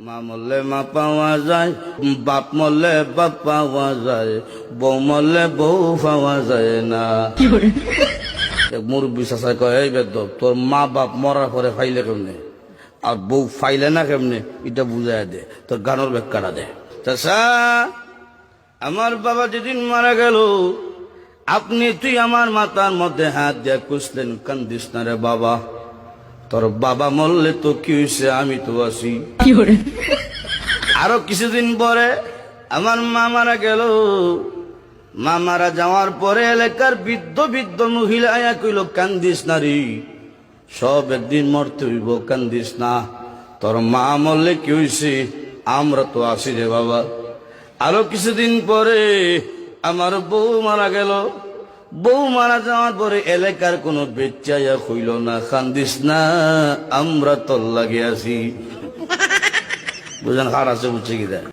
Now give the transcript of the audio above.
মা মরলে মা পাওয়া যায়, বাপ মরলে বাপ পাওয়া যায়, বউ মরলে বউ পাওয়া যায় না। মুরব্বী চাষা কয়, এই বেদ তোর মা বাপ মরার পরে ফাইলে কেমনে আর বউ ফাইলে না কেমনে, এটা বুঝাই দে, তোর গানের ব্যাখ্যাটা দে। চাষা, আমার বাবা যেদিন মারা গেল, তুই আমার মাথার মধ্যে হাত দিয়ে কুসলেন, কান্দিস না রে বাবা, তোর বাবা মরলে তো কি হয়েছে, আমি তো আছি। আরো কিছুদিন পরে আমার মা মারা গেল। মা মারা যাওয়ার পরে এলাকার বৃদ্ধ বৃদ্ধ মহিলা আয়া কইল, কান্দিস না রে, সব একদিন মরতে হইব, কান্দিস না, তোর মা মরলে কি হয়েছে, আমরা তো আছি রে বাবা। আরো কিছুদিন পরে আমার বউ মারা গেল। বউ মারা যাওয়ার পরে এলাকার কোনো বেচাইয়া কইল না, কান্দিস না, আমরা তোর লাগে আছি। বুঝেন, হার আছে বুঝছে কি দেয়।